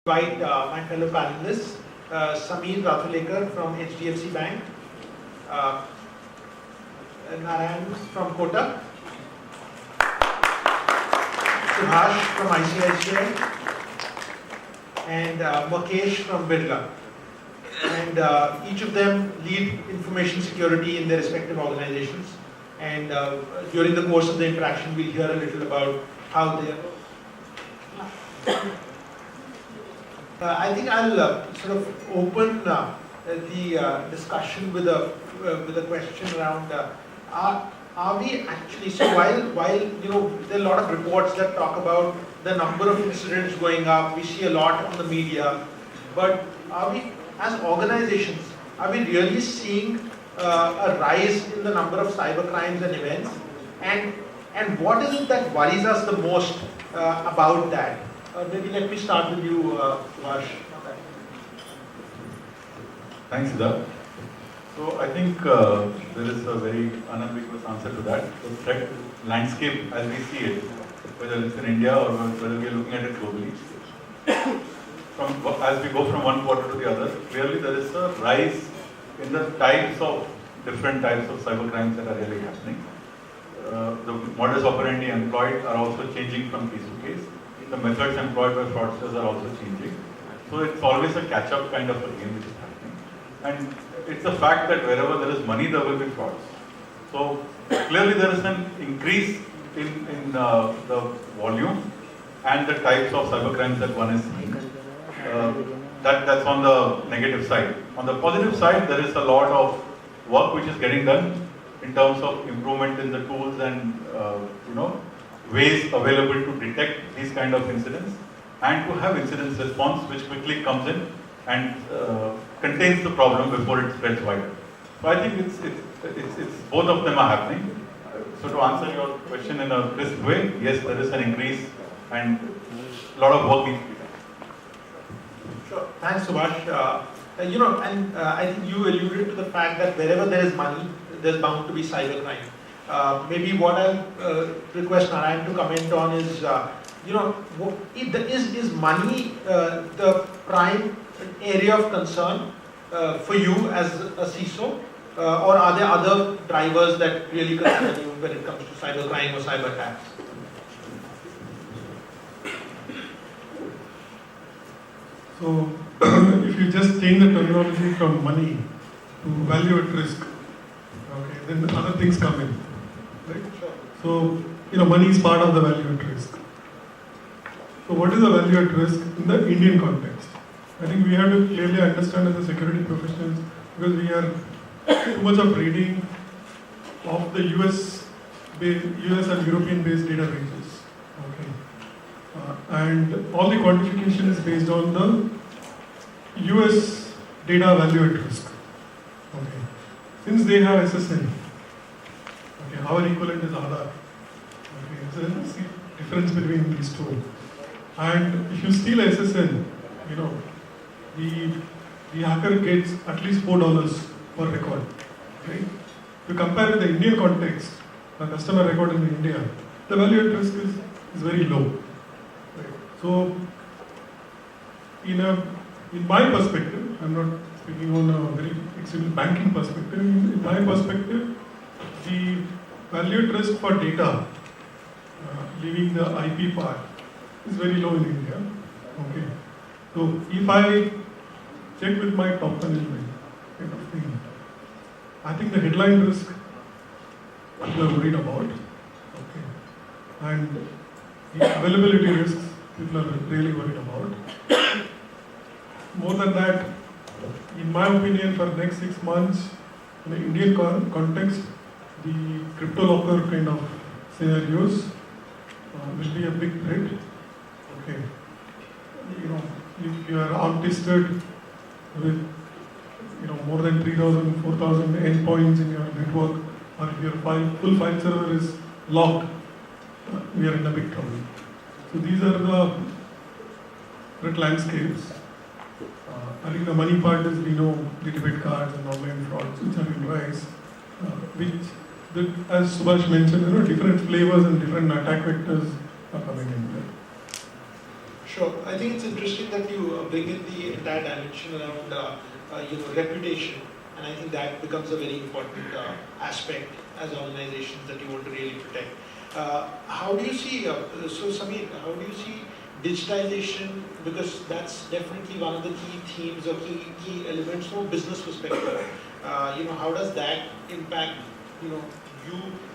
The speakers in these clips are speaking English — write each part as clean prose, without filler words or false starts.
Invite my fellow panelists, Sameer Rathulekar from HDFC Bank, uh, Narayan from Kotak, Subhash from ICICI, and Mukesh from Birla. And each of them lead information security in their respective organizations. And during the course of the interaction, we'll hear a little about how they are. I think I'll sort of open the discussion with a question around are we actually, so while you know there are a lot of reports that talk about the number of incidents going up, we see a lot on the media, but are we as organizations, are we really seeing a rise in the number of cyber crimes and events, and what is it that worries us the most about that? Maybe let me start with you, Vash. Thanks, Siddharth. So I think there is a very unambiguous answer to that. The threat landscape as we see it, whether it's in India or whether we are looking at it globally, as we go from one quarter to the other, clearly there is a rise in the different types of cyber crimes that are really happening. The modus operandi employed are also changing from case to case. The methods employed by fraudsters are also changing. So it's always a catch-up kind of a game which is happening. And it's a fact that wherever there is money, there will be frauds. So clearly there is an increase in the volume and the types of cybercrimes that one is seeing. That's on the negative side. On the positive side, there is a lot of work which is getting done in terms of improvement in the tools and ways available to detect these kind of incidents and to have incident response which quickly comes in and contains the problem before it spreads wider. So I think it's both of them are happening. So to answer your question in a crisp way, yes, there is an increase and a lot of work needs to be done. Sure. Thanks, Subhash. I think you alluded to the fact that wherever there is money, there's bound to be cybercrime. Maybe what I'll request Narayan to comment on is, is money the prime area of concern for you as a CISO, or are there other drivers that really concern you when it comes to cybercrime or cyber attacks? So, if you just change the terminology from money to value at risk, okay, then other things come in, right? So, money is part of the value at risk. So, what is the value at risk in the Indian context? I think we have to clearly understand as a security professionals, because we are too much of reading of the US and European based databases, okay, and all the quantification is based on the US data value at risk. Okay. Since they have SSN, okay, our equivalent is Aadhaar. Okay, so there's a difference between these two. And if you steal SSN, the hacker gets at least $4 per record. Right? If you compare with the Indian context, a customer record in India, the value at risk is very low. Right? So, in my perspective, I'm not speaking on a very extremely banking perspective. In my perspective, the value at risk for data, leaving the IP part, is very low in India. Okay. So if I check with my top management kind of thing, I think the headline risk people are worried about. Okay. And the availability risks people are really worried about. More than that, in my opinion, for the next 6 months, in the Indian context, the crypto locker kind of scenarios will be a big threat. Okay, if you are outlisted with more than 3,000, 4,000 endpoints in your network, or if your full file server is locked, we are in a big trouble. So these are the threat landscapes. I think the money part is, we know the debit cards and online frauds which are in rise, as Subhash mentioned, different flavors and different attack vectors are coming in there. Sure. I think it's interesting that you bring in the entire dimension around reputation, and I think that becomes a very important aspect as organizations that you want to really protect. How do you see, so Samir, how do you see digitization, because that's definitely one of the key themes or key elements from a business perspective. How does that impact, you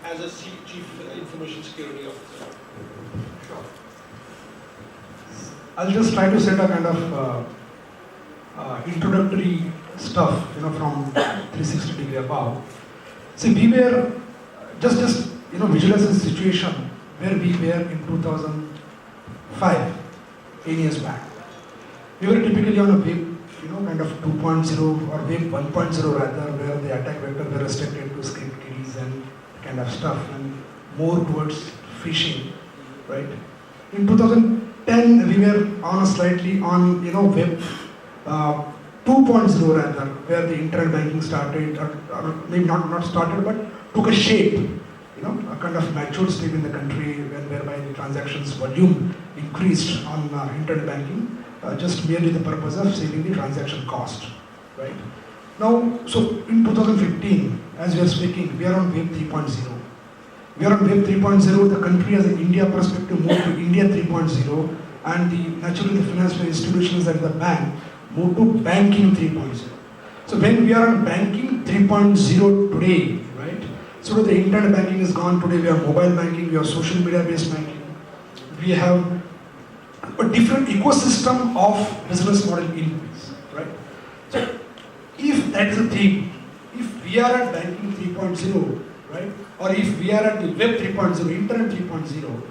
as a chief information security officer? Sure. I'll just try to set a kind of introductory stuff, from 360 degree above. See, we were just visualize a situation where we were in 2005, 10 years back. We were typically on a web, kind of 2.0 or web 1.0 rather, where the attack vector were restricted to script kiddies and kind of stuff, and more towards phishing, right? In 2010, we were on slightly on, web 2.0 rather, where the internet banking started, or maybe not started, but took a shape, a kind of matured state in the country, whereby the transactions volume increased on internet banking, just merely the purpose of saving the transaction cost, right? Now, so in 2015, as we are speaking, we are on web 3.0. We are on web 3.0, the country as an India perspective moved to India 3.0, and naturally the financial institutions and the bank moved to banking 3.0. So when we are on banking 3.0 today, right? So the internet banking is gone today, we have mobile banking, we have social media based banking, we have a different ecosystem of business model in place, right? So if that is a thing, if we are at banking 3.0, right? Or if we are at the web 3.0, internet 3.0,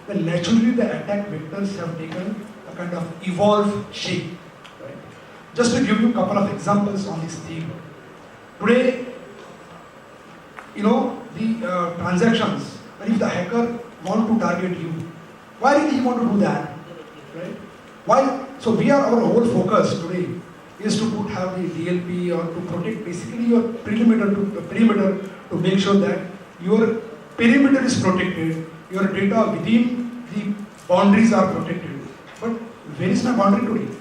then naturally the attack vectors have taken a kind of evolved shape, right? Just to give you a couple of examples on this theme. Today, the transactions, and if the hacker want to target you, why did he want to do that, right? Why? So our whole focus today is to have the DLP or to protect basically your perimeter to make sure that your perimeter is protected, your data within the boundaries are protected. But where is my boundary today?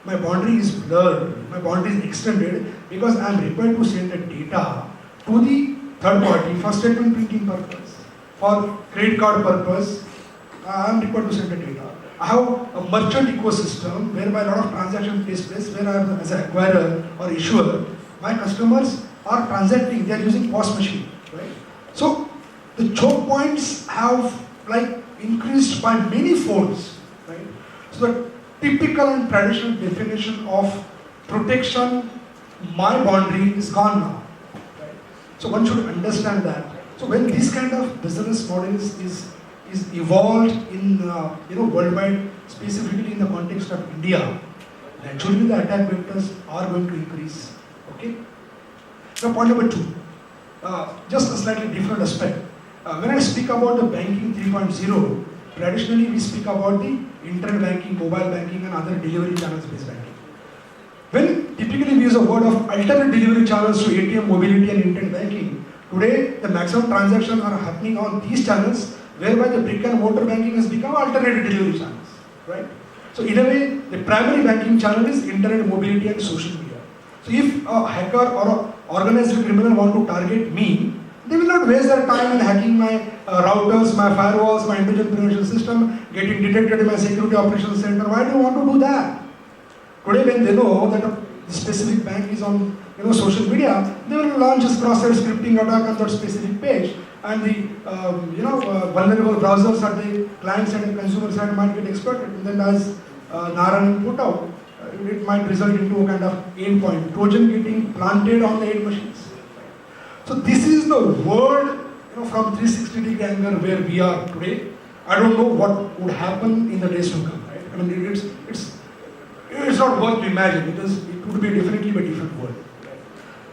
My boundary is blurred, my boundary is extended because I am required to send the data to the third party for statement printing purpose, for credit card purpose. I am required to send the data. I have a merchant ecosystem whereby a lot of transactions takes place, where I am as an acquirer or issuer, my customers are transacting, they are using POS machine, right? So the choke points have increased by many folds, right? So the typical and traditional definition of protection, my boundary is gone now, right? So one should understand that. So when this kind of business model is evolved in worldwide, specifically in the context of India, naturally the attack vectors are going to increase. Okay. Now point number 2, just a slightly different aspect. When I speak about the banking 3.0, traditionally we speak about the internet banking, mobile banking, and other delivery channels based banking. When typically we use a word of alternate delivery channels to ATM, mobility, and internet banking, today the maximum transactions are happening on these channels, whereby the brick and mortar banking has become alternative delivery channels, right? So in a way, the primary banking channel is internet, mobility, and social media. So if a hacker or an organized criminal want to target me, they will not waste their time in hacking my routers, my firewalls, my intelligent prevention system, getting detected in my security operations center. Why do you want to do that? Today, when they know that a specific bank is on social media, they will launch a cross-site scripting attack on that specific page, and the vulnerable browsers at the client side and consumer side might get exploited. And then, as Narayan put out, it might result into a kind of endpoint, Trojan getting planted on the end machines. So this is the world, from 360 degree angle where we are today. I don't know what would happen in the days to come, right? I mean, it's not worth to imagine. It would be definitely a different world. Right?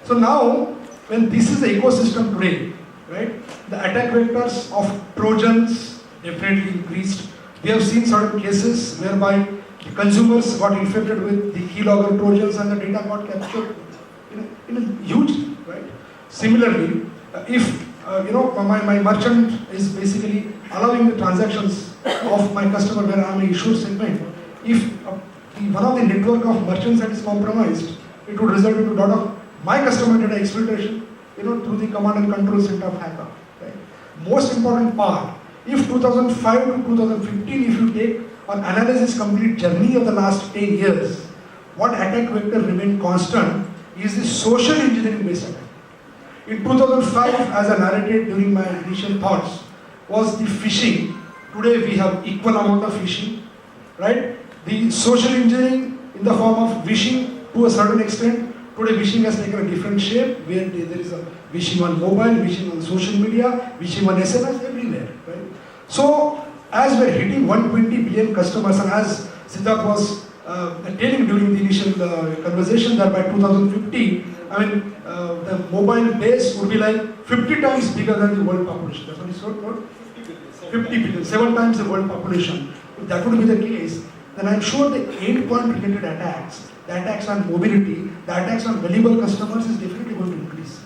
So now, when this is the ecosystem today, right, the attack vectors of Trojans definitely increased. We have seen certain cases whereby the consumers got infected with the keylogger Trojans and the data got captured in a huge, right? Similarly, if my merchant is basically allowing the transactions of my customer where I am a issuer segment, if one of the network of merchants that is compromised, it would result in a lot of my customer data exfiltration, through the command and control center of hacker. Right? Most important part, if 2005 to 2015, if you take an analysis complete journey of the last 10 years, what attack vector remained constant is the social engineering based attack. In 2005, as I narrated during my initial thoughts, was the phishing. Today we have equal amount of phishing, right? The social engineering in the form of phishing to a certain extent. Today phishing has taken a different shape, where there is a phishing on mobile, phishing on social media, phishing on SMS, everywhere, right? So, as we're hitting 120 billion customers, and as Siddharth was telling during the initial conversation, that by 2050, the mobile base would be like 50 times bigger than the world population. That's what he wrote, 50 billion, 7 times the world population. If that would be the case, then I'm sure the endpoint related attacks, the attacks on mobility, the attacks on valuable customers is definitely going to increase.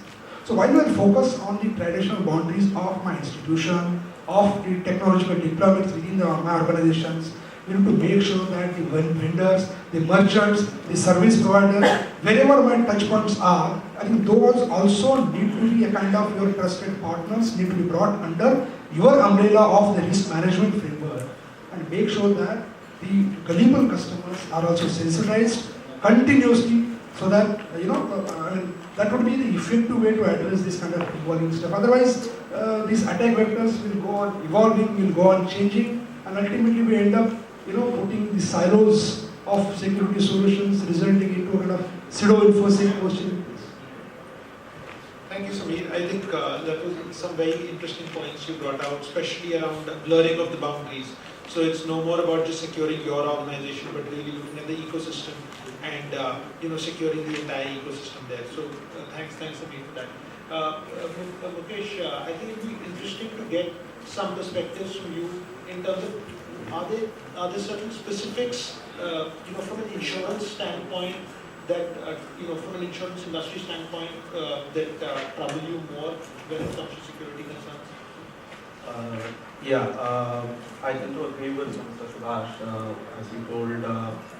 So while we are focused on the traditional boundaries of my institution, of the technological deployments within my organizations, we need to make sure that the vendors, the merchants, the service providers, wherever my touch points are, I think those also need to be a kind of your trusted partners, need to be brought under your umbrella of the risk management framework, and make sure that the gullible customers are also sensitized continuously, so that that would be the effective way to address this kind of evolving stuff. Otherwise, these attack vectors will go on evolving, will go on changing, and ultimately we end up putting the silos of security solutions, resulting into a kind of pseudo-infosec question. Thank you, Sameer. I think that was some very interesting points you brought out, especially around blurring of the boundaries. So it's no more about just securing your organization, but really looking at the ecosystem and securing the entire ecosystem there. So thanks, Sameer, for that. Mukesh, I think it would be interesting to get some perspectives from you in terms of are there certain specifics, from an insurance standpoint that from an insurance industry standpoint that trouble you more when it comes to security concerns? I tend to agree with Mr. Subhash. As he told,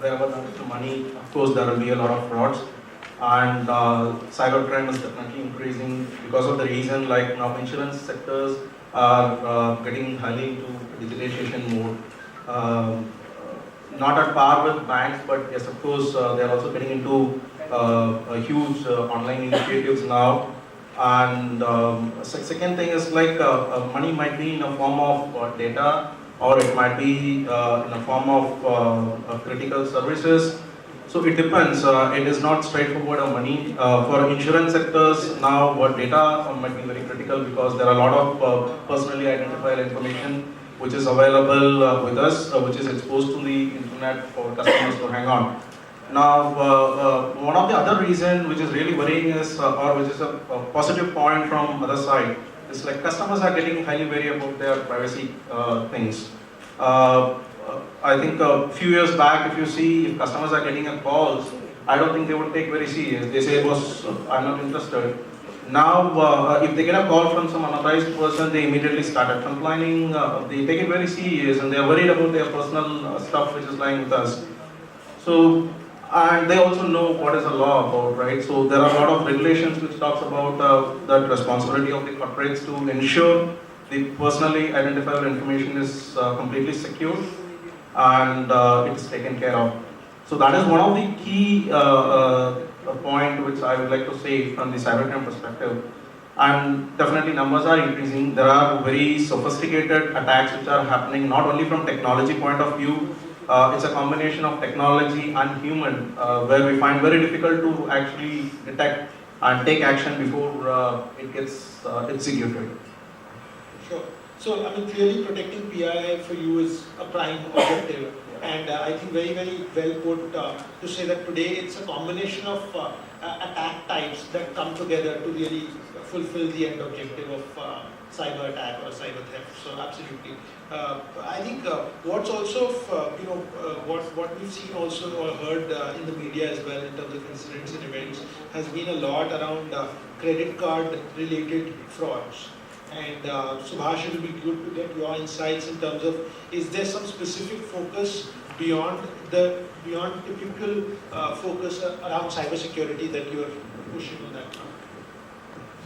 wherever there is money, of course, there will be a lot of frauds. And cybercrime is definitely increasing because of the reason, like now insurance sectors are getting highly into digitalization mode. Not at par with banks, but yes, of course, they are also getting into huge online initiatives now. And second thing is like money might be in a form of data, or it might be in a form of critical services. So it depends. It is not straightforward of money. For insurance sectors now, what data might be very critical, because there are a lot of personally identifiable information which is available with us, which is exposed to the internet for customers to hang on. Now, one of the other reasons which is really worrying is, or which is a positive point from other side, is like customers are getting highly wary about their privacy things. I think a few years back, if you see, if customers are getting a calls, I don't think they would take very serious. They say, boss, I'm not interested. Now, if they get a call from some unauthorized person, they immediately started complaining. They take it very serious, and they are worried about their personal stuff which is lying with us. So, and they also know what is the law about, right? So there are a lot of regulations which talks about the responsibility of the corporates to ensure the personally identifiable information is completely secure and it is taken care of. So that is one of the key point which I would like to say from the cybercrime perspective. And definitely numbers are increasing. There are very sophisticated attacks which are happening not only from technology point of view. It's a combination of technology and human, where we find very difficult to actually detect and take action before it gets executed. Sure. So, I mean, clearly protecting PII for you is a prime objective. And I think very, very well put to say that today it's a combination of attack types that come together to really fulfill the end objective of cyber attack or cyber theft. So absolutely. I think what's also, what we've seen also or heard in the media as well in terms of incidents and events has been a lot around credit card related frauds. And Subhash, it will be good to get your insights in terms of, is there some specific focus beyond typical focus around cybersecurity that you are pushing on that front?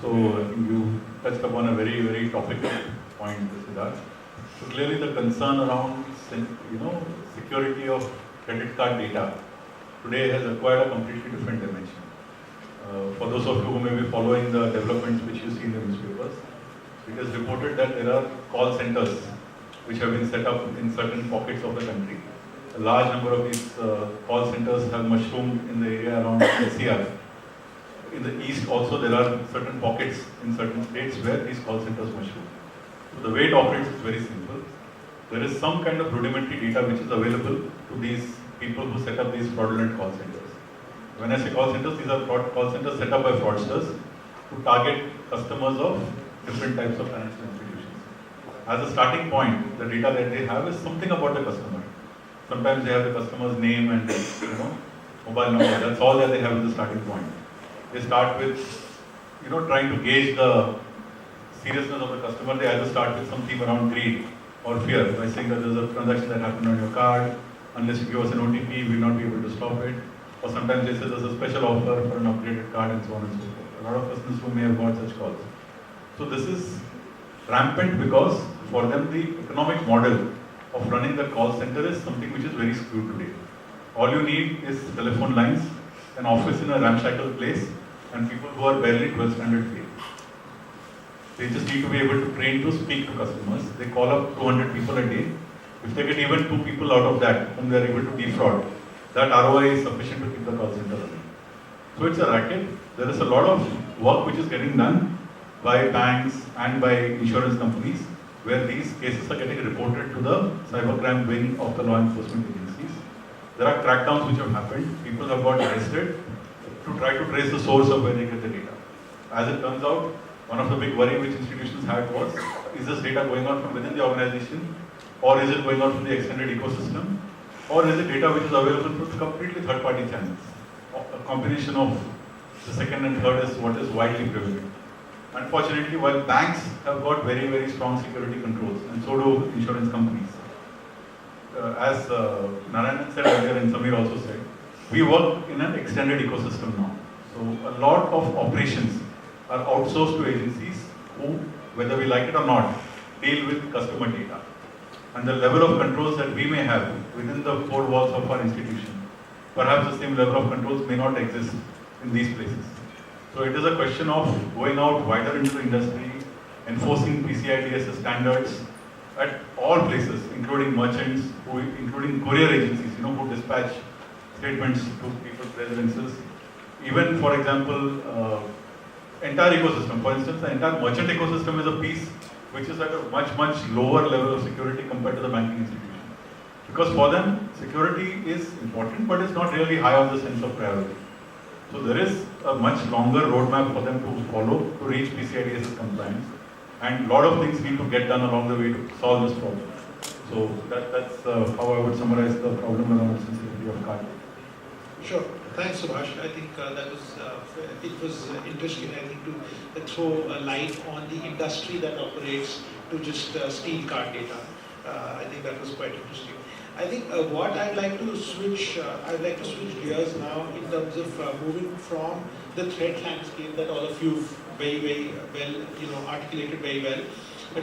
So I think you touched upon a very, very topical point, Siddharth. So clearly the concern around, security of credit card data today has acquired a completely different dimension. For those of you who may be following the developments which you see in the newspapers, it is reported that there are call centers which have been set up in certain pockets of the country. A large number of these call centers have mushroomed in the area around NCR. In the east also there are certain pockets in certain states where these call centers mushroom. So the way it operates is very simple. There is some kind of rudimentary data which is available to these people who set up these fraudulent call centers. When I say call centers, these are call centers set up by fraudsters to target customers of different types of financial institutions. As a starting point, the data that they have is something about the customer. Sometimes they have the customer's name and mobile number. That's all that they have as the starting point. They start with trying to gauge the seriousness of the customer. They either start with something around greed or fear by saying that there's a transaction that happened on your card. Unless you give us an OTP, we will not be able to stop it. Or sometimes they say there's a special offer for an upgraded card and so on and so forth. A lot of customers who may have got such calls. So this is rampant because for them the economic model of running the call center is something which is very skewed today. All you need is telephone lines, an office in a ramshackle place, and people who are barely 12th standard fail. They just need to be able to train to speak to customers. They call up 200 people a day. If they get even 2 people out of that whom they are able to defraud, that ROI is sufficient to keep the call center running. So it's a racket. There is a lot of work which is getting done by banks and by insurance companies where these cases are getting reported to the cybercrime wing of the law enforcement agencies. There are crackdowns which have happened. People have got arrested to try to trace the source of where they get the data. As it turns out, one of the big worry which institutions had was, is this data going out from within the organization, or is it going out from the extended ecosystem, or is it data which is available through completely third-party channels? A combination of the second and third is what is widely prevalent. Unfortunately, while banks have got very, very strong security controls, and so do insurance companies, as Narayan said earlier and Samir also said, we work in an extended ecosystem now. So a lot of operations are outsourced to agencies who, whether we like it or not, deal with customer data. And the level of controls that we may have within the four walls of our institution, perhaps the same level of controls may not exist in these places. So it is a question of going out wider into the industry, enforcing PCI DSS standards at all places, including merchants, including courier agencies, who dispatch statements to people's residences. Even, for example, entire ecosystem. For instance, the entire merchant ecosystem is a piece which is at a much, much lower level of security compared to the banking institution. Because for them, security is important, but it's not really high on the sense of priority. So there is a much longer roadmap for them to follow to reach PCI DSS compliance. And a lot of things need to get done along the way to solve this problem. So that's how I would summarize the problem around sensitivity of card. Sure. Thanks, Subhash. I think it was interesting, I think, to throw a light on the industry that operates to just steal card data. I think that was quite interesting. I think what I'd like to switch gears now in terms of moving from the threat landscape that all of you very, very well, articulated very well,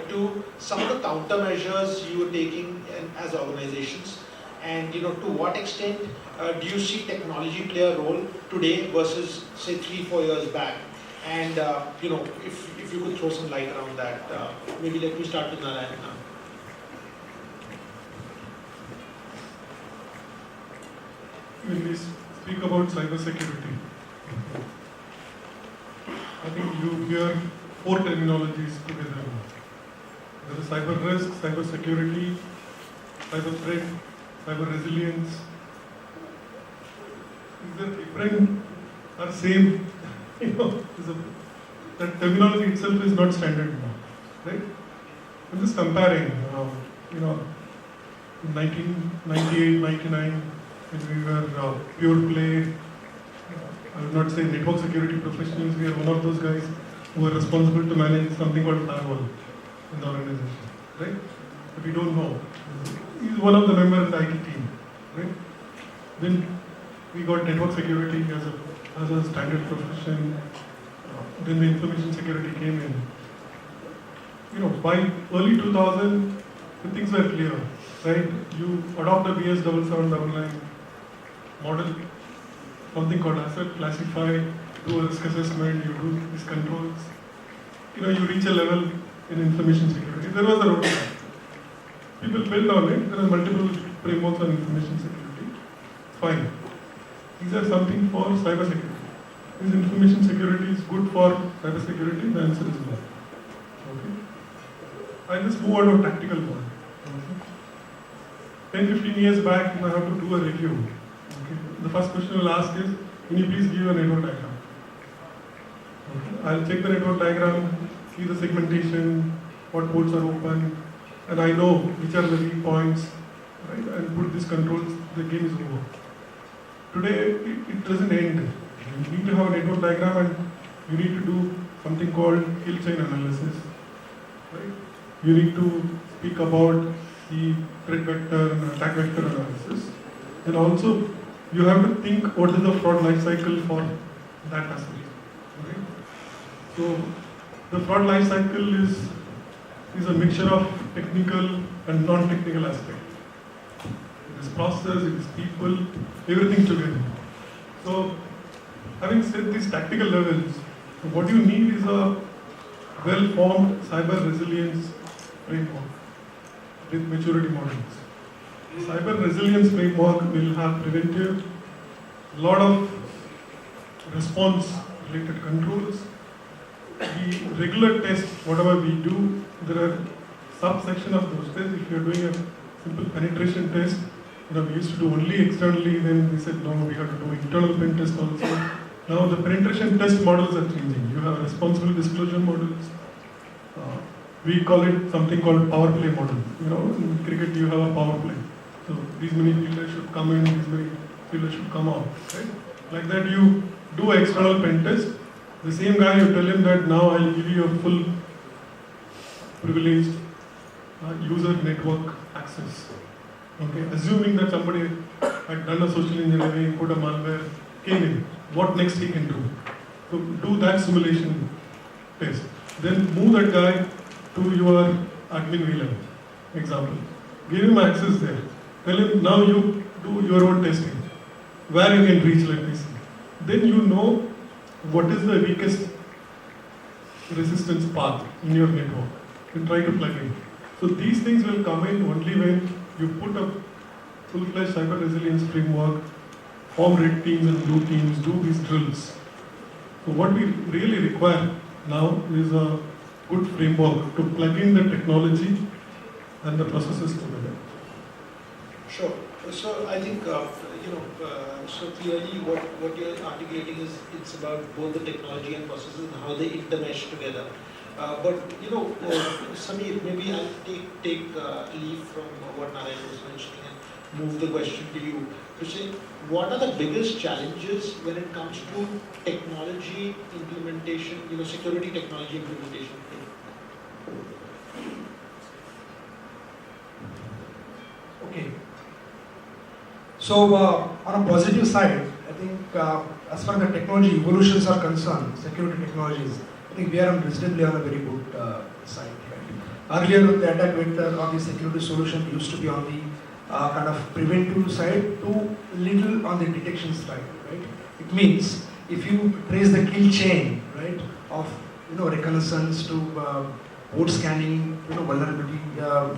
to some of the countermeasures you are taking as organizations. And to what extent do you see technology play a role today versus say 3-4 years back? And if you could throw some light around that, maybe let me start with Narayan now. When we speak about cybersecurity, I think you hear 4 terminologies together now. There is cyber risk, cyber security, cyber threat, cyber resilience. These are different or same. That terminology itself is not standard now, right? I'm just comparing. In 1998, 99, when we were pure play. I would not say network security professionals. We are one of those guys who are responsible to manage something called firewall in the organization, right? But we don't know. He's one of the members of the IT team. right? Then we got network security as a standard profession. Then the information security came in. By early 2000, the things were clear, right? You adopt the BS 7799 model, something called asset, classify, do a risk assessment, you do these controls. You reach a level in information security. There was a roadmap. People build on it. There are multiple frameworks on information security. Fine. These are something for cyber security. Is information security is good for cyber security? The answer is no. Okay. I just move on to a tactical one. Okay. 10-15 years back, you might have to do a review. Okay. The first question I'll ask is, can you please give a network diagram? Okay. I'll check the network diagram, see the segmentation, what ports are open, and I know which are the weak points, right? And put these controls, the game is over. Today, it doesn't end. You need to have a network diagram and you need to do something called kill chain analysis, right? You need to speak about the threat vector and attack vector analysis. And also, you have to think what is the fraud life cycle for that asset. Okay? So, the fraud life cycle is a mixture of technical and non-technical aspect. It is process, it is people, everything together. So, having said these tactical levels, what you need is a well-formed cyber resilience framework with maturity models. The cyber resilience framework will have preventive, a lot of response-related controls. The regular test, whatever we do, there are subsection of those tests. If you are doing a simple penetration test, we used to do only externally, then we said no, we have to do internal pen test also. Now the penetration test models are changing. You have responsible disclosure models. We call it something called power play model. In cricket you have a power play. So these many fielders should come in, these many fielders should come out. Right? Like that you do an external pen test. The same guy, you tell him that now I'll give you a full privileged user network access. Okay, assuming that somebody had done a social engineering, put a malware, came in, what next he can do? So do that simulation test. Then move that guy to your admin VLAN, example. Give him access there. Tell him now you do your own testing, where you can reach like this. Then you know what is the weakest resistance path in your network. You try to plug in. So these things will come in only when you put a full-fledged cyber resilience framework, form red teams and blue teams, do these drills. So what we really require now is a good framework to plug in the technology and the processes together. Sure. So I think, so clearly what you're articulating is it's about both the technology and processes and how they intermesh together. But Samir, maybe I'll take leave from what Narayan was mentioning and move the question to you. To say, what are the biggest challenges when it comes to technology implementation, security technology implementation? Okay. So on a positive side, I think as far as the technology evolutions are concerned, security technologies, I think we are reasonably on a very good side. Right? Earlier, the attack vector or the security solution used to be on the kind of preventive side to little on the detection side. Right? It means if you trace the kill chain, right, of reconnaissance to port scanning, vulnerability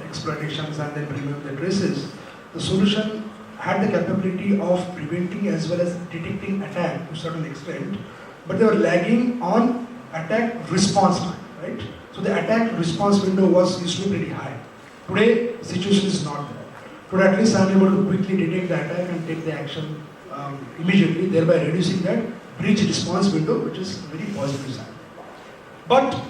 exploitations, and then remove the traces, the solution had the capability of preventing as well as detecting attack to a certain extent, but they were lagging on attack response time, right? So the attack response window used to be pretty high. Today, the situation is not there. Today, at least I am able to quickly detect the attack and take the action immediately, thereby reducing that breach response window, which is a very positive sign. But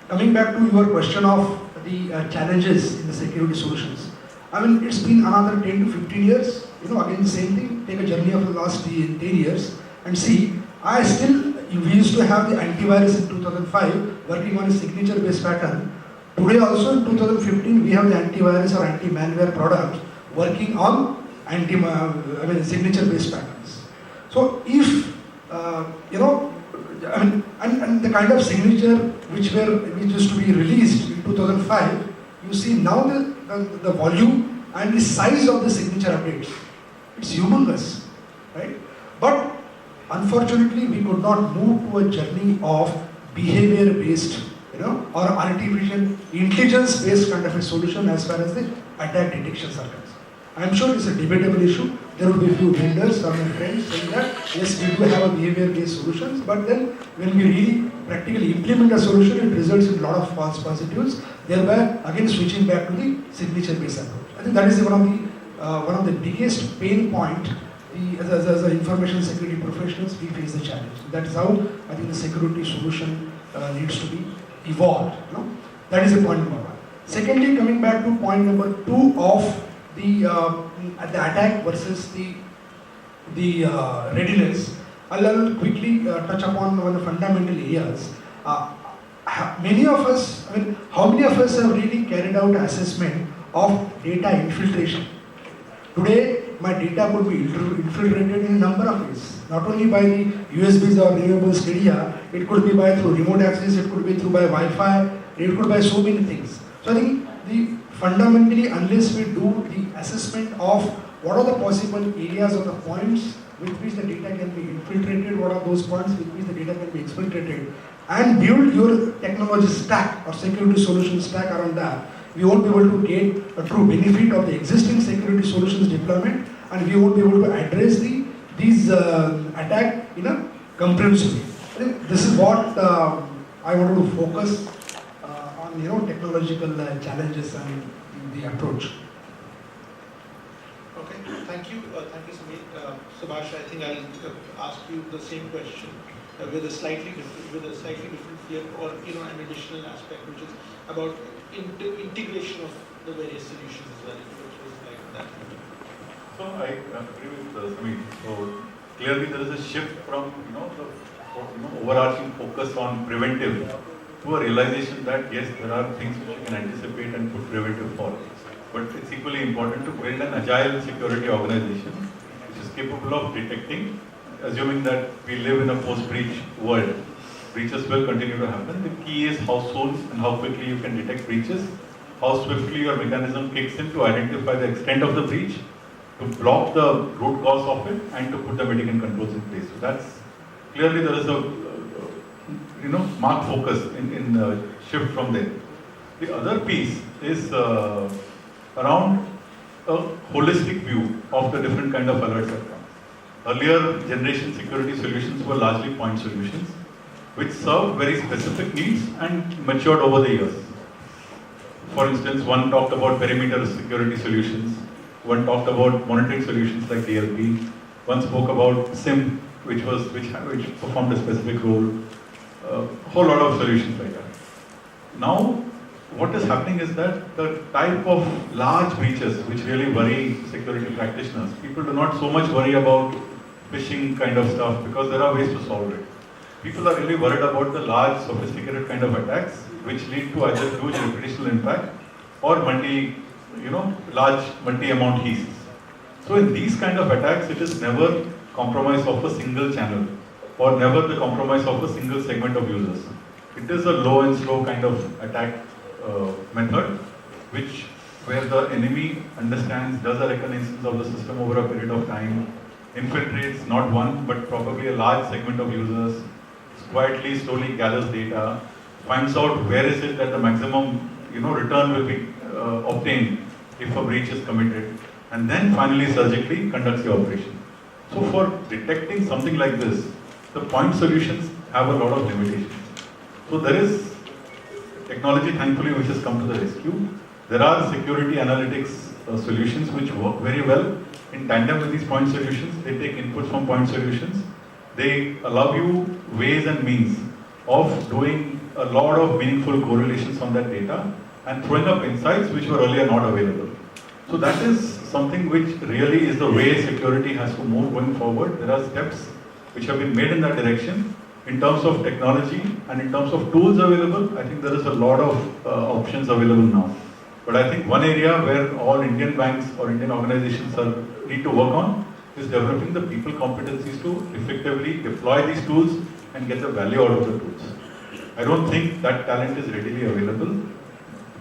coming back to your question of the challenges in the security solutions, I mean, it's been another 10 to 15 years, again the same thing, take a journey of the last 10 years and see, we used to have the antivirus in 2005 working on a signature based pattern. Today also in 2015 we have the antivirus or anti-malware product working on signature-based patterns. So if and the kind of signature which used to be released in 2005, you see now the volume and the size of the signature updates. It's humongous, right? But unfortunately, we could not move to a journey of behavior-based, or artificial intelligence-based kind of a solution as far as the attack detections are concerned. I'm sure it's a debatable issue. There will be a few vendors or my friends saying that yes, we do have a behavior-based solutions, but then when we really practically implement a solution, it results in a lot of false positives, thereby again switching back to the signature-based approach. I think that is one of the biggest pain point. As information security professionals, we face the challenge. That is how I think the security solution needs to be evolved. That is the point number one. Secondly, coming back to point number two of the attack versus the readiness, I'll quickly touch upon one of the fundamental areas. Many of us, how many of us have really carried out assessment of data infiltration? Today, my data could be infiltrated in a number of ways. Not only by the USBs or renewables area, it could be through remote access, it could be by Wi-Fi, it could be by so many things. So I think fundamentally, unless we do the assessment of what are the possible areas or the points with which the data can be infiltrated, what are those points with which the data can be exfiltrated, and build your technology stack or security solution stack around that, we won't be able to gain a true benefit of the existing security solutions deployment, and we won't be able to address these attack in a comprehensive way. I think this is what I wanted to focus on, technological challenges and the approach. Okay, thank you, Samir. Subhash, I think I'll ask you the same question with a slightly different flair, or an additional aspect, which is about integration of the various solutions as well, which was like that. So I agree with Samir. So clearly there is a shift from the overarching focus on preventive to a realization that yes, there are things which you can anticipate and put preventive for. But it's equally important to build an agile security organization which is capable of detecting, assuming that we live in a post-breach world. Breaches will continue to happen. The key is how soon and how quickly you can detect breaches, how swiftly your mechanism kicks in to identify the extent of the breach, to block the root cause of it, and to put the mitigant controls in place. So that's clearly there is a marked focus in the shift from there. The other piece is around a holistic view of the different kind of alerts that come. Earlier generation security solutions were largely point solutions, which served very specific needs and matured over the years. For instance, one talked about perimeter security solutions, one talked about monitoring solutions like DLP, one spoke about SIM, which performed a specific role, a whole lot of solutions like that. Now, what is happening is that the type of large breaches which really worry security practitioners, people do not so much worry about phishing kind of stuff because there are ways to solve it. People are really worried about the large, sophisticated kind of attacks, which lead to either huge reputational impact or large multi-amount heists. So in these kind of attacks, it is never compromise of a single channel or never the compromise of a single segment of users. It is a low and slow kind of attack method, where the enemy understands, does a reconnaissance of the system over a period of time, infiltrates not one but probably a large segment of users, quietly, slowly gathers data, finds out where is it that the maximum return will be obtained if a breach is committed, and then finally surgically conducts the operation. So for detecting something like this, the point solutions have a lot of limitations. So there is technology, thankfully, which has come to the rescue. There are security analytics solutions which work very well in tandem with these point solutions. They take inputs from point solutions. They allow you ways and means of doing a lot of meaningful correlations on that data and throwing up insights which were earlier not available. So that is something which really is the way security has to move going forward. There are steps which have been made in that direction. In terms of technology and in terms of tools available, I think there is a lot of options available now. But I think one area where all Indian banks or Indian organizations need to work on is developing the people competencies to effectively deploy these tools and get the value out of the tools. I don't think that talent is readily available.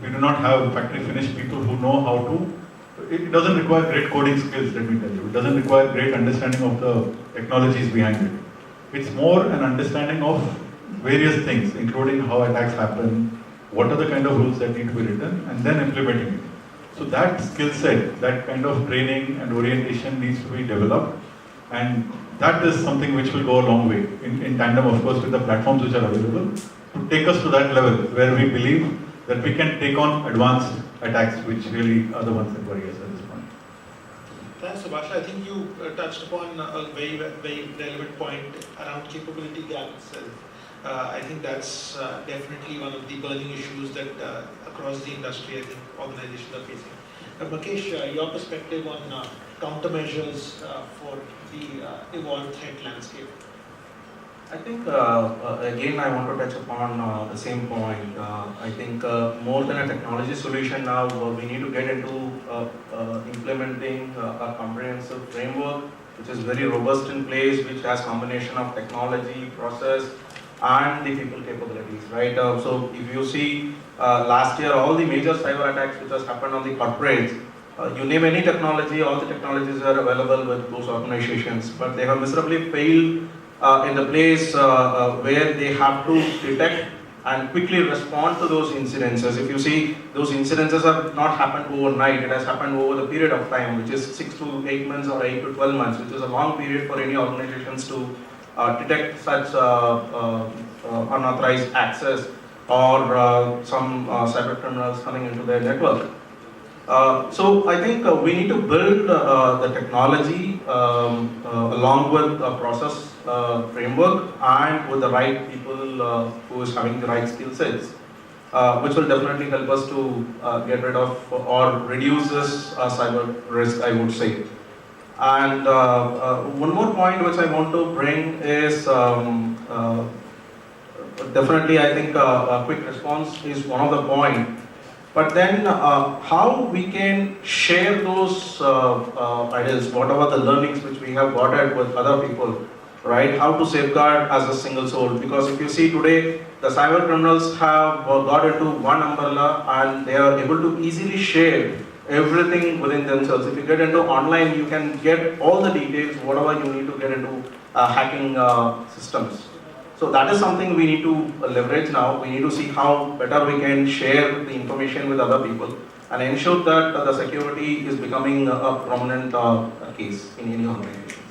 We do not have factory finished people who know how to. It doesn't require great coding skills, let me tell you. It doesn't require great understanding of the technologies behind it. It's more an understanding of various things, including how attacks happen, what are the kind of rules that need to be written, and then implementing it. So that skill set, that kind of training and orientation needs to be developed, and that is something which will go a long way, in tandem of course with the platforms which are available, to take us to that level where we believe that we can take on advanced attacks which really are the ones that worry us at this point. Thanks, Subhash. I think you touched upon a very, very relevant point around capability gap itself. I think that's definitely one of the burning issues that across the industry, I think organizations are facing. Mukesh, your perspective on countermeasures for the evolved threat landscape. I think, again, I want to touch upon the same point. I think more than a technology solution now, we need to get into implementing a comprehensive framework which is very robust in place, which has combination of technology, process, and the people capabilities, right? So if you see last year, all the major cyber attacks which has happened on the corporates, you name any technology, all the technologies are available with those organizations, but they have miserably failed in the place where they have to detect and quickly respond to those incidences. If you see, those incidences have not happened overnight, it has happened over the period of time, which is 6 to 8 months or 8 to 12 months, which is a long period for any organizations to detect such unauthorized access or some cyber criminals coming into their network. So I think we need to build the technology along with a process framework and with the right people who is having the right skill sets, which will definitely help us to get rid of or reduce this cyber risk, I would say. And one more point which I want to bring is definitely I think a quick response is one of the point. But then how we can share those ideas, whatever the learnings which we have got at with other people, right? How to safeguard as a single soul. Because if you see today, the cyber criminals have got into one umbrella and they are able to easily share everything within themselves. If you get into online, you can get all the details, whatever you need to get into hacking systems. So that is something we need to leverage now. We need to see how better we can share the information with other people and ensure that the security is becoming a prominent case in any organization.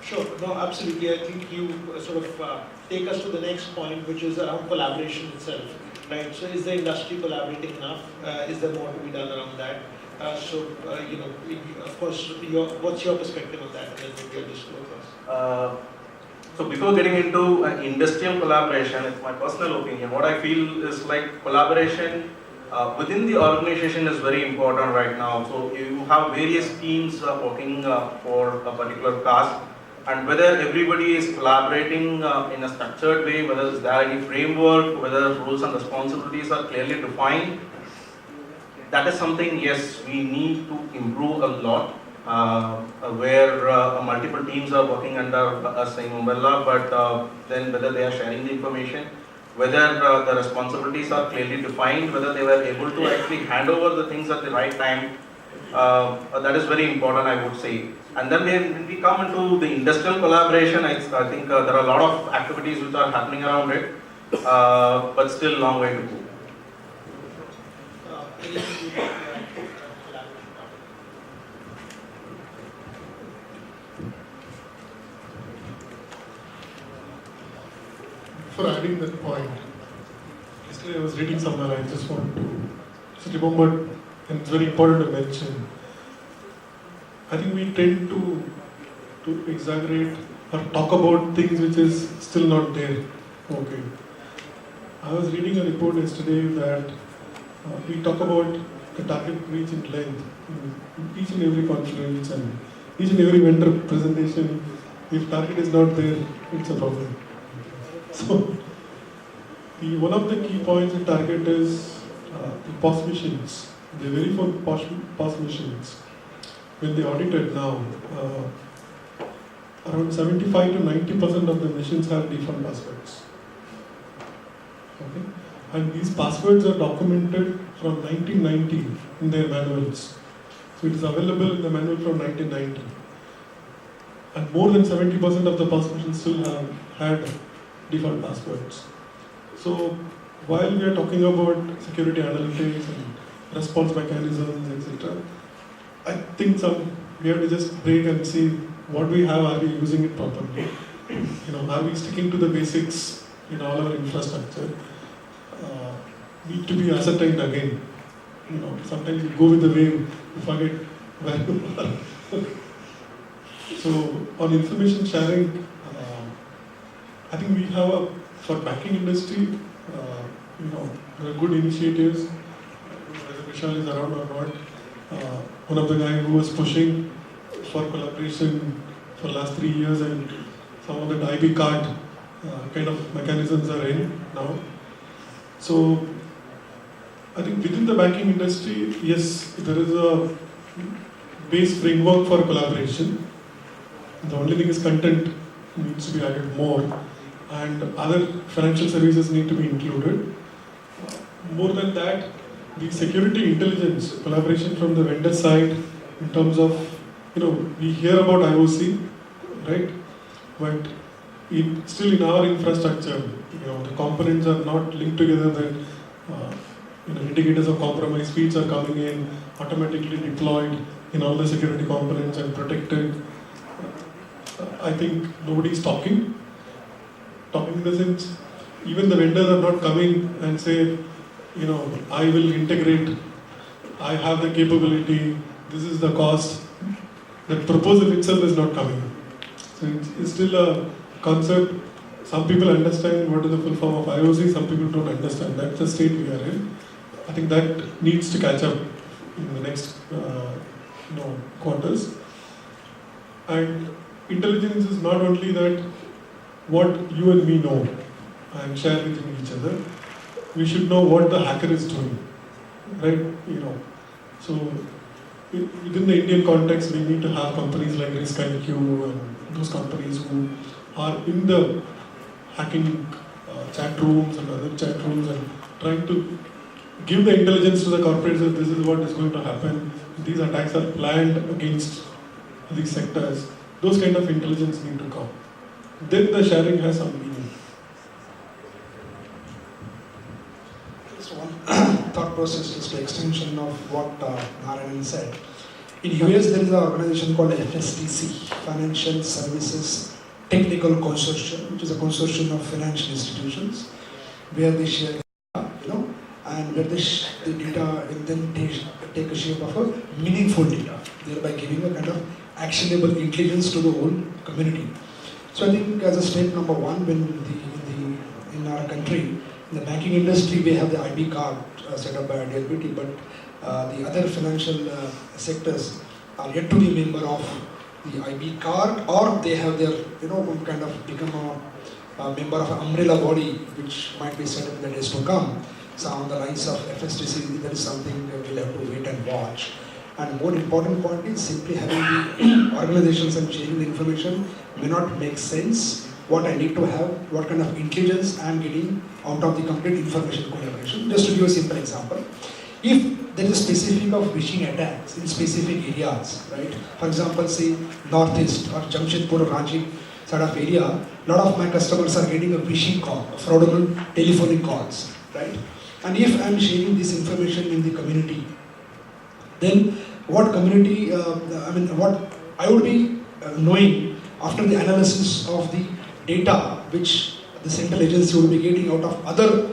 Sure, no, absolutely. I think you sort of take us to the next point, which is around collaboration itself, right? So is the industry collaborating enough? Is there more to be done around that? You know, of course, what's your perspective on that? And then maybe I'll just go first. So before getting into industrial collaboration, it's my personal opinion. What I feel is like collaboration within the organization is very important right now. So you have various teams working for a particular task, and whether everybody is collaborating in a structured way, whether is there any framework, whether roles and responsibilities are clearly defined, that is something, yes, we need to improve a lot. Where multiple teams are working under a same umbrella, but then whether they are sharing the information, whether the responsibilities are clearly defined, whether they were able to actually hand over the things at the right time, that is very important, I would say. And then when we come into the industrial collaboration, I think there are a lot of activities which are happening around it, but still a long way to go. For adding that point, yesterday I was reading somewhere, I just want to just remember, and it's very important to mention, I think we tend to exaggerate or talk about things which is still not there. Okay. I was reading a report yesterday that we talk about the target breach in length in each and every conference and each and every vendor presentation. If target is not there, it's a problem. So, one of the key points in target is the POS machines. they're very for POS machines. When they audited now, around 75 to 90% of the machines have default passwords. Okay? And these passwords are documented from 1990 in their manuals. So it is available in the manual from 1990. And more than 70% of the POS machines still have had default passwords. So while we are talking about security analytics and response mechanisms, etc., I think we have to just break and see what we have, are we using it properly? Are we sticking to the basics in all our infrastructure? Need to be ascertained again. Sometimes you go with the wave, you forget where you are. So on information sharing, I think we have for banking industry, there are good initiatives. Whether Vishal is around or not. One of the guys who was pushing for collaboration for last 3 years, and some of the IB card kind of mechanisms are in now. So I think within the banking industry, yes, there is a base framework for collaboration. The only thing is content needs to be added more, and other financial services need to be included. More than that, the security intelligence collaboration from the vendor side in terms of, we hear about IOC, right? But still in our infrastructure, the components are not linked together, that indicators of compromise feeds are coming in, automatically deployed in all the security components and protected. I think nobody is talking. Talking in the sense, even the vendors are not coming and say, I will integrate, I have the capability, this is the cost. That proposal itself is not coming. So it's still a concept. Some people understand what is the full form of IOC, some people don't understand. That's the state we are in. I think that needs to catch up in the next quarters. And intelligence is not only that what you and me know and share with each other. We should know what the hacker is doing, right? So within the Indian context, we need to have companies like RiskIQ and those companies who are in the hacking chat rooms and other chat rooms and trying to give the intelligence to the corporates that this is what is going to happen. These attacks are planned against these sectors. Those kind of intelligence need to come. Then the sharing has some meaning. Thought process is the extension of what Narayan said. In US, there is an organization called FSTC, Financial Services Technical Consortium, which is a consortium of financial institutions, where they share, and where the data and then take a shape of a meaningful data, thereby giving a kind of actionable intelligence to the whole community. So I think as a step number one, when in our country, in the banking industry, we have the IB card set up by DLBT, but the other financial sectors are yet to be member of the IB card, or they have their, kind of become a member of an umbrella body, which might be set up in the days to come. So on the lines of FSTC, that is something we'll have to wait and watch. And more important point is simply having the organizations and sharing the information may not make sense. What I need to have, what kind of intelligence I am getting out of the complete information collaboration. Just to give a simple example, if there is a specific of phishing attacks in specific areas, right? For example, say Northeast or Jamshedpur or Ranchi sort of area, a lot of my customers are getting a phishing call, fraudulent telephonic calls, right? And if I am sharing this information in the community, then what community, what I would be knowing after the analysis of the data which the central agency will be getting out of other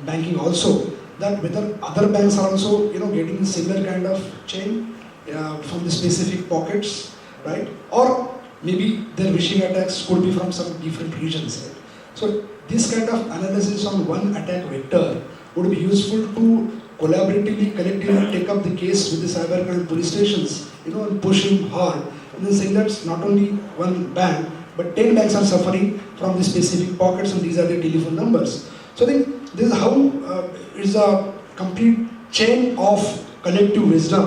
banking also, that whether other banks are also getting similar kind of chain from the specific pockets, right? Or maybe their phishing attacks could be from some different regions. Right? So this kind of analysis on one attack vector would be useful to collaboratively, collectively take up the case with the cybercrime police stations, and push him hard. And then saying that not only one bank, but 10 banks are suffering from the specific pockets, and these are their telephone numbers. So I think this is how it's a complete chain of collective wisdom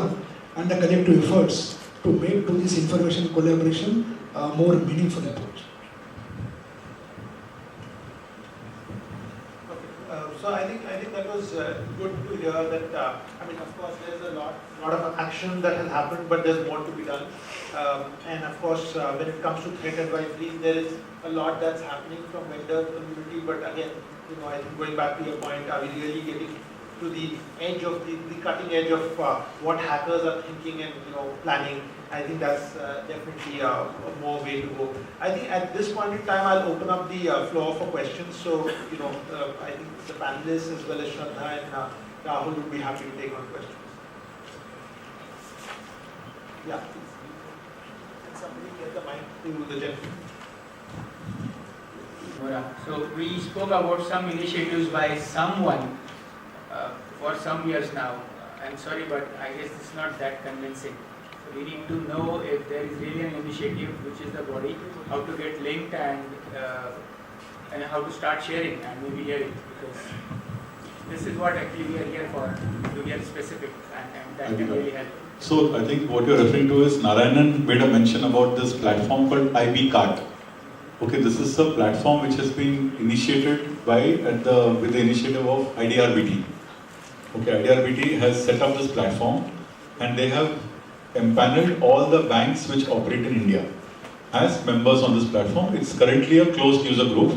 and the collective efforts to make to this information collaboration a more meaningful approach. So I think that was good to hear that. I mean, of course, there's a lot of action that has happened, but there's more to be done. And of course, when it comes to threat advisory, there is a lot that's happening from vendor community. But again, I think going back to your point, are we really getting to the edge of the cutting edge of what hackers are thinking and planning? I think that's definitely a more way to go. I think at this point in time, I'll open up the floor for questions. So, I think the panelists as well as Shraddha and Rahul would be happy to take on questions. Yeah, please. Can somebody get the mic to the gentleman? So we spoke about some initiatives by someone for some years now. I'm sorry, but I guess it's not that convincing. So we need to know if there is really an initiative, which is the body, how to get linked and how to start sharing and maybe hearing, because this is what actually we are here for, to get specific and that can really help. So I think what you're referring to is Narayanan made a mention about this platform called IB-CART. Okay, this is a platform which has been initiated with the initiative of IDRBT. Okay, IDRBT has set up this platform and they have empaneled all the banks which operate in India as members on this platform. It's currently a closed user group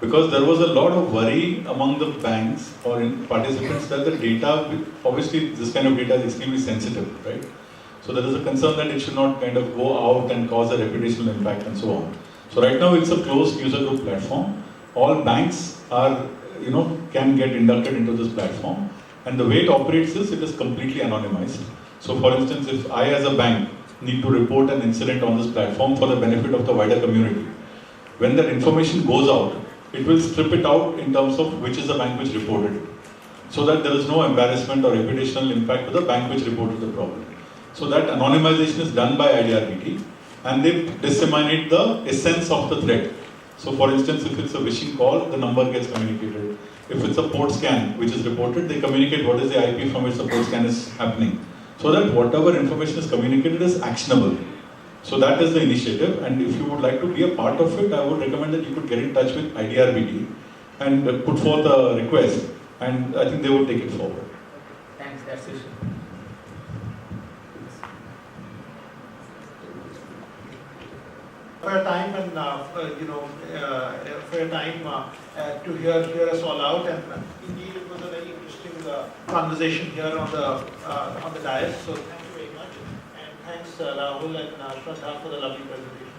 because there was a lot of worry among the banks or in participants that the data, obviously this kind of data is extremely sensitive, right? So there is a concern that it should not kind of go out and cause a reputational impact and so on. So right now it's a closed user group platform. All banks are, can get inducted into this platform. And the way it operates is it is completely anonymized. So for instance, if I as a bank need to report an incident on this platform for the benefit of the wider community, when that information goes out, it will strip it out in terms of which is the bank which reported it. So that there is no embarrassment or reputational impact to the bank which reported the problem. So that anonymization is done by IDRBT and they disseminate the essence of the threat. So for instance, if it's a phishing call, the number gets communicated. If it's a port scan which is reported, they communicate what is the IP from which the port scan is happening. So that whatever information is communicated is actionable. So that is the initiative, and if you would like to be a part of it, I would recommend that you could get in touch with IDRBT and put forth a request, and I think they will take it forward. Thanks, that's it. For your time and for your time to hear us all out, and indeed it was a very interesting conversation here on the dais. So thank you very much, and thanks Rahul and Shraddha for the lovely presentation.